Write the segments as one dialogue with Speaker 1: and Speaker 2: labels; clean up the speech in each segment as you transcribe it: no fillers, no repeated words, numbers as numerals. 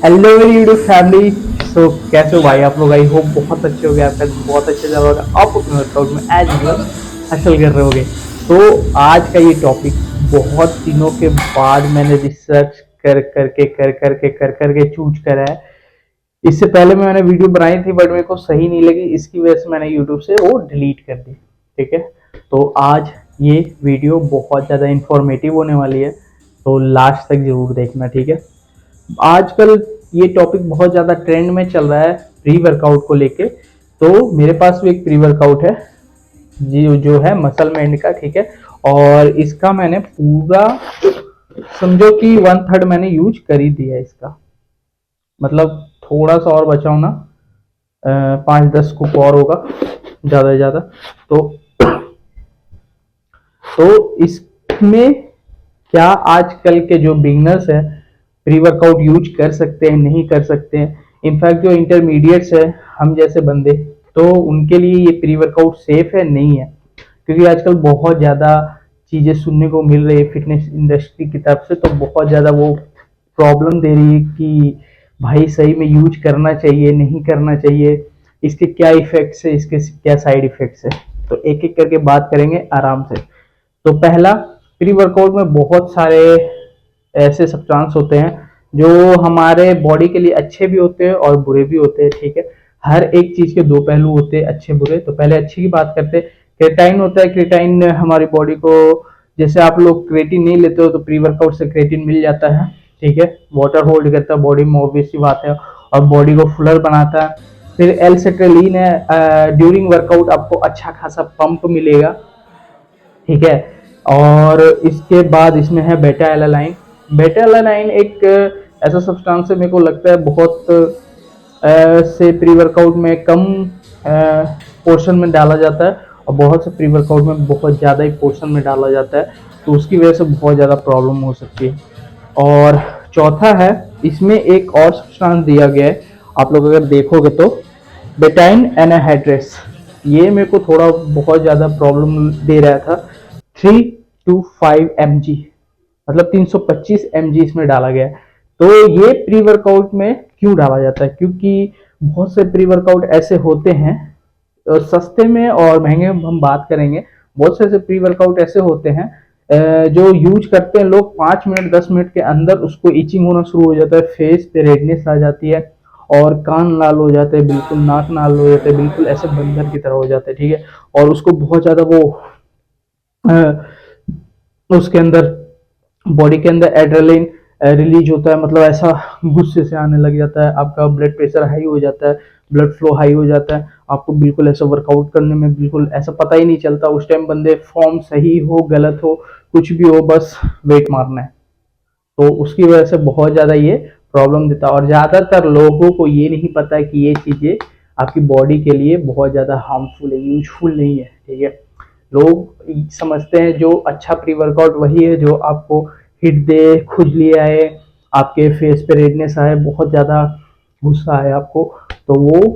Speaker 1: Hello मेरी YouTube family. सो कैसे हो भाई आप लोग? आई होप बहुत अच्छे हो गए, आपका बहुत अच्छे चल रहा होगा, आप अपने वर्कआउट में एज यूजुअल हसल कर रहे होगे। तो आज का ये टॉपिक बहुत दिनों के बाद मैंने रिसर्च कर करके चूज करा है। इससे पहले मैंने वीडियो बनाई थी बट मेरे को सही नहीं लगी, इसकी वजह से मैंने यूट्यूब से वो डिलीट कर दी। ठीक है, तो आज ये वीडियो बहुत ज़्यादा इंफॉर्मेटिव होने वाली है, तो लास्ट तक जरूर देखना। ठीक है, आजकल ये टॉपिक बहुत ज़्यादा ट्रेंड में चल रहा है प्री वर्कआउट को लेके। तो मेरे पास भी एक प्री वर्कआउट है जी, जो है मसल मैंड का। ठीक है, और इसका मैंने पूरा समझो कि वन थर्ड मैंने यूज कर ही दिया है इसका। मतलब थोड़ा सा और बचाओ ना, 5-10 स्कूप और होगा ज़्यादा से ज़्यादा। तो इसमें क्या आजकल के जो बिगनर्स है प्री वर्कआउट यूज कर सकते हैं, नहीं कर सकते हैं। इनफैक्ट जो इंटरमीडिएट्स है, हम जैसे बंदे, तो उनके लिए ये प्री वर्कआउट सेफ है नहीं है। क्योंकि आजकल बहुत ज़्यादा चीज़ें सुनने को मिल रही है फिटनेस इंडस्ट्री की तरफ से, तो बहुत ज़्यादा वो प्रॉब्लम दे रही है कि भाई सही में यूज करना चाहिए, नहीं करना चाहिए, इसके क्या इफेक्ट्स है, इसके क्या साइड इफेक्ट्स है। तो एक एक करके बात करेंगे आराम से। तो पहला, प्री वर्कआउट में बहुत सारे ऐसे सब्सटेंस होते हैं जो हमारे बॉडी के लिए अच्छे भी होते हैं और बुरे भी होते हैं। ठीक है, हर एक चीज के दो पहलू होते हैं, अच्छे बुरे। तो पहले अच्छी की बात करते हैं। क्रेटाइन होता है, क्रेटाइन हमारी बॉडी को, जैसे आप लोग क्रेटिन नहीं लेते हो तो प्री वर्कआउट से क्रेटिन मिल जाता है। ठीक है, वाटर होल्ड करता है बॉडी में, ऑब्वियसली बात है, और बॉडी को फुलर बनाता है। फिर एल सेट्रेलिन है, ड्यूरिंग वर्कआउट आपको अच्छा खासा पंप मिलेगा। ठीक है, और इसके बाद इसमें है बेटा एलानाइन। बेटा एलानाइन एक ऐसा सब्सटेंस है, मेरे को लगता है बहुत से प्री वर्कआउट में कम पोर्शन में डाला जाता है, और बहुत से प्री वर्कआउट में बहुत ज़्यादा ही पोर्शन में डाला जाता है। तो उसकी वजह से बहुत ज़्यादा प्रॉब्लम हो सकती है। और चौथा है, इसमें एक और सब्सटेंस दिया गया है, आप लोग अगर देखोगे तो बेटाइन एनाहाइड्रेस। ये मेरे को थोड़ा बहुत ज़्यादा प्रॉब्लम दे रहा था। 3 to 5 mg, मतलब 325 mg इसमें डाला गया है। तो ये प्री वर्कआउट में क्यों डाला जाता है? क्योंकि बहुत से प्री वर्कआउट ऐसे होते हैं, सस्ते में और महंगे में हम बात करेंगे, बहुत से ऐसे प्री वर्कआउट ऐसे होते हैं जो यूज करते हैं लोग, 5 मिनट 10 मिनट के अंदर उसको इचिंग होना शुरू हो जाता है, फेस पे रेडनेस आ जाती है, और कान लाल हो जाते हैं, बिल्कुल नाक लाल हो जाते हैं, बिल्कुल ऐसे बंदर की तरह हो जाते हैं। ठीक है, और उसको बहुत ज्यादा वो उसके अंदर बॉडी के अंदर एड्रेलिन रिलीज होता है, मतलब ऐसा गुस्से से आने लग जाता है, आपका ब्लड प्रेशर हाई हो जाता है, ब्लड फ्लो हाई हो जाता है, आपको बिल्कुल ऐसा वर्कआउट करने में बिल्कुल ऐसा पता ही नहीं चलता उस टाइम बंदे फॉर्म सही हो गलत हो कुछ भी हो, बस वेट मारना है। तो उसकी वजह से बहुत ज़्यादा ये प्रॉब्लम देता है, और ज़्यादातर लोगों को ये नहीं पता है कि ये चीज़ें आपकी बॉडी के लिए बहुत ज़्यादा हार्मफुल है, यूजफुल नहीं है। ठीक है, लोग समझते हैं जो अच्छा प्री वर्कआउट वही है जो आपको हिट दे, खुजली आए, आपके फेस पे रेडनेस आए, बहुत ज़्यादा गुस्सा आए आपको, तो वो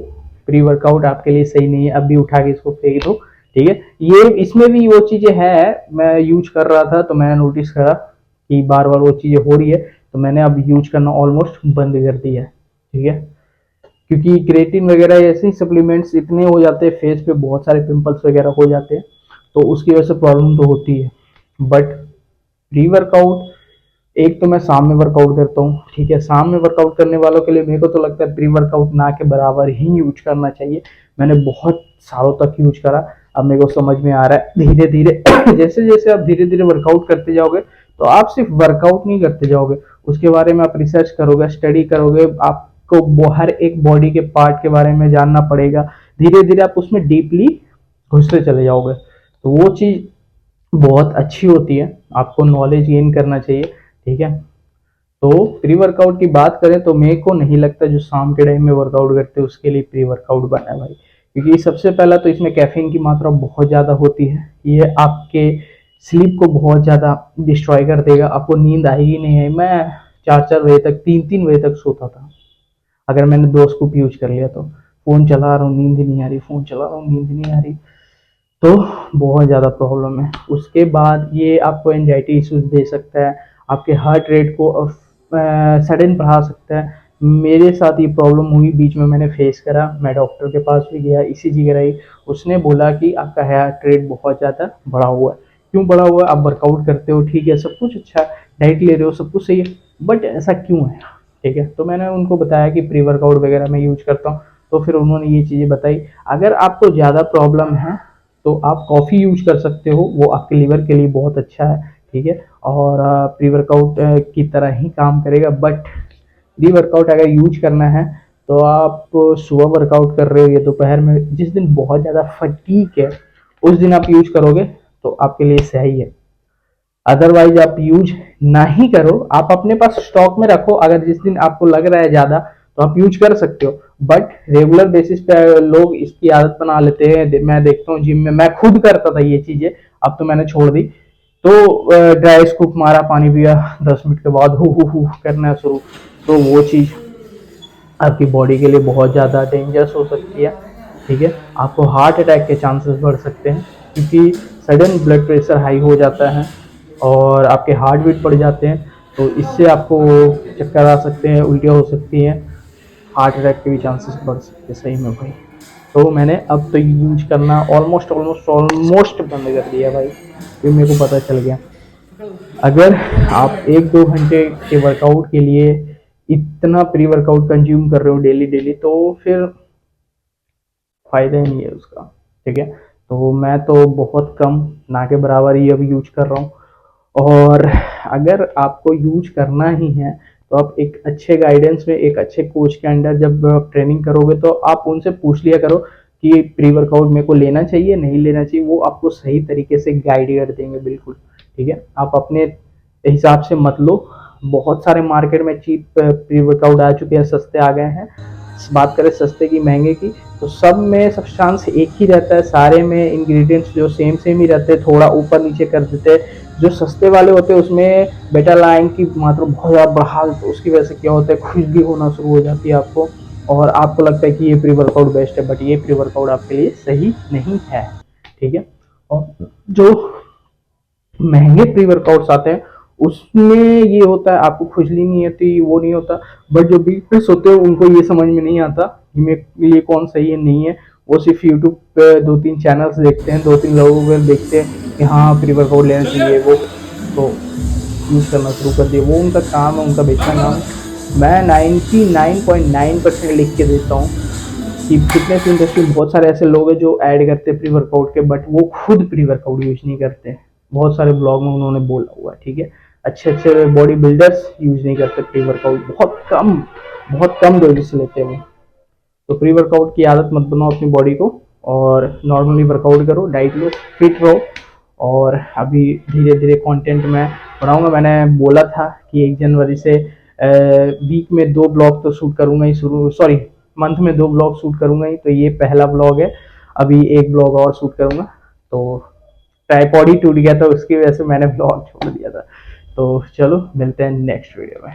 Speaker 1: प्री वर्कआउट आपके लिए सही नहीं है। अभी उठा के इसको फेंक दो। ठीक है, ये इसमें भी वो चीज़ें हैं, मैं यूज कर रहा था तो मैंने नोटिस करा कि बार बार वो चीज़ें हो रही है, तो मैंने अब यूज करना ऑलमोस्ट बंद कर दिया है। ठीक है, क्योंकि क्रेटिन वगैरह ऐसे ही सप्लीमेंट्स इतने हो जाते हैं, फेस पे बहुत सारे पिंपल्स वगैरह हो जाते हैं, तो उसकी वजह से प्रॉब्लम तो होती है। बट प्री वर्कआउट, एक तो मैं शाम में वर्कआउट करता हूँ। ठीक है, शाम में वर्कआउट करने वालों के लिए मेरे को तो लगता है प्री वर्कआउट ना के बराबर ही यूज करना चाहिए। मैंने बहुत सालों तक यूज करा, अब मेरे को समझ में आ रहा है धीरे धीरे जैसे जैसे आप धीरे धीरे वर्कआउट करते जाओगे, तो आप सिर्फ वर्कआउट नहीं करते जाओगे, उसके बारे में आप रिसर्च करोगे, स्टडी करोगे, आपको हर एक बॉडी के पार्ट के बारे में जानना पड़ेगा। धीरे धीरे आप उसमें डीपली घुसते चले जाओगे, तो वो चीज़ बहुत अच्छी होती है, आपको नॉलेज गेन करना चाहिए। ठीक है, तो प्री वर्कआउट की बात करें तो मेरे को नहीं लगता जो शाम के टाइम में वर्कआउट करते हैं उसके लिए प्री वर्कआउट बना है भाई। क्योंकि सबसे पहला तो इसमें कैफीन की मात्रा बहुत ज़्यादा होती है, ये आपके स्लीप को बहुत ज़्यादा डिस्ट्रॉय कर देगा, आपको नींद आएगी नहीं है। मैं 4-4 बजे तक, 3-3 बजे तक सोता था अगर मैंने 2 स्कूप यूज कर लिया तो। फ़ोन चला रहा हूँ नींद ही नहीं आ रही, फ़ोन चला रहा हूँ नींद ही नहीं आ रही, तो बहुत ज़्यादा प्रॉब्लम है। उसके बाद ये आपको एंजाइटी इश्यूज दे सकता है, आपके हार्ट रेट को सडन बढ़ा सकता है, मेरे साथ ये प्रॉब्लम हुई, बीच में मैंने फेस करा, मैं डॉक्टर के पास भी गया, ईसीजी कराई। उसने बोला कि आपका हार्ट रेट बहुत ज़्यादा बढ़ा हुआ है। क्यों बढ़ा हुआ है? आप वर्कआउट करते हो, ठीक है, सब कुछ अच्छा, डाइट ले रहे हो, सब कुछ सही है, बट ऐसा क्यों है? ठीक है, तो मैंने उनको बताया कि प्री वर्कआउट वगैरह मैं यूज करता हूँ। तो फिर उन्होंने ये चीज़ें बताई। अगर आपको ज़्यादा प्रॉब्लम है तो आप कॉफ़ी यूज कर सकते हो, वो आपके लीवर के लिए बहुत अच्छा है, ठीक है, और प्री वर्कआउट की तरह ही काम करेगा। बट प्री वर्कआउट अगर यूज करना है तो आप सुबह वर्कआउट कर रहे हो या दोपहर में, जिस दिन बहुत ज़्यादा फटीक है उस दिन आप यूज करोगे तो आपके लिए सही है। अदरवाइज आप यूज ना ही करो, आप अपने पास स्टॉक में रखो, अगर जिस दिन आपको लग रहा है ज्यादा तो आप यूज कर सकते हो। बट रेगुलर बेसिस पे लोग इसकी आदत बना लेते हैं। मैं देखता हूँ जिम में, मैं खुद करता था ये चीजें, अब तो मैंने छोड़ दी। तो ड्राई स्कूप मारा, पानी पिया, 10 मिनट के बाद हु करना शुरू, तो वो चीज आपकी बॉडी के लिए बहुत ज़्यादा डेंजरस हो सकती है, ठीक है। आपको हार्ट अटैक के चांसेस बढ़ सकते हैं, क्योंकि सडन ब्लड प्रेशर हाई हो जाता है और आपके हार्ट बीट बढ़ जाते हैं, तो इससे आपको चक्कर आ सकते हैं, उल्टियाँ हो सकती हैं, हार्ट अटैक के भी चांसेस बढ़ सकते हैं, सही में भाई। तो मैंने अब तो यूज करना ऑलमोस्ट ऑलमोस्ट ऑलमोस्ट बंद कर दिया भाई, क्योंकि मेरे को पता चल गया अगर आप 1-2 घंटे के वर्कआउट के लिए इतना प्री वर्कआउट कंज्यूम कर रहे हो डेली डेली, तो फिर फायदा ही नहीं है उसका, ठीक है। तो मैं तो बहुत कम, ना के बराबर ही अब यूज कर रहा हूँ। और अगर आपको यूज करना ही है तो आप एक अच्छे गाइडेंस में, एक अच्छे कोच के अंडर जब आप ट्रेनिंग करोगे तो आप उनसे पूछ लिया करो कि प्री वर्कआउट मेरे को लेना चाहिए, नहीं लेना चाहिए, वो आपको सही तरीके से गाइड कर देंगे, बिल्कुल, ठीक है। आप अपने हिसाब से मत लो। बहुत सारे मार्केट में चीप प्री वर्कआउट आ चुके हैं, सस्ते आ गए हैं। बात करें सस्ते की महंगे की, तो सब में सब्सटेंस एक ही रहता है, सारे में इंग्रेडिएंट्स जो सेम सेम ही रहते हैं, थोड़ा ऊपर नीचे कर देते हैं। जो सस्ते वाले होते हैं उसमें बेटा लाइन की मात्रा बहुत ज़्यादा बढ़ा, तो उसकी वजह से क्या होता है, खुजली होना शुरू हो जाती है आपको, और आपको लगता है कि ये प्री वर्कआउट बेस्ट है, बट ये प्री वर्कआउट आपके लिए सही नहीं है, ठीक है। और जो महंगे प्री वर्कआउट्स आते हैं उसमें ये होता है, आपको खुजली नहीं होती, वो नहीं होता। बट जो बिगनर्स होते हैं उनको ये समझ में नहीं आता कि मेरे लिए कौन सही है नहीं है। वो सिर्फ यूट्यूब पे 2-3 चैनल्स देखते हैं, 2-3 लोगों को देखते हैं कि हाँ प्री वर्कआउट लेना चाहिए, वो तो यूज करना शुरू कर दिया। वो उनका काम है, उनका बेचना काम है। मैं 99.9% लिख के देता हूँ कि फिटनेस इंडस्ट्री में बहुत सारे ऐसे लोग हैं जो ऐड करते हैं प्री वर्कआउट के, बट वो खुद प्री वर्कआउट यूज नहीं करते। बहुत सारे ब्लॉग में उन्होंने बोला हुआ है, ठीक है। अच्छे अच्छे बॉडी बिल्डर्स यूज नहीं करते प्री वर्कआउट, बहुत कम डोजेस लेते हैं वो। तो प्री वर्कआउट की आदत मत बनाओ अपनी बॉडी को, और नॉर्मली वर्कआउट करो, डाइट लो, फिट रहो। और अभी धीरे धीरे कंटेंट मैं बनाऊंगा। मैंने बोला था कि 1 जनवरी से वीक में 2 ब्लॉग तो शूट करूंगा ही, शुरू सॉरी मंथ में 2 ब्लॉग शूट करूंगा ही, तो ये पहला ब्लॉग है। अभी एक ब्लॉग और शूट करूंगा। तो ट्राइपॉड ही टूट गया था, उसकी वजह से मैंने ब्लॉग छोड़ दिया था। तो चलो मिलते हैं नेक्स्ट वीडियो में।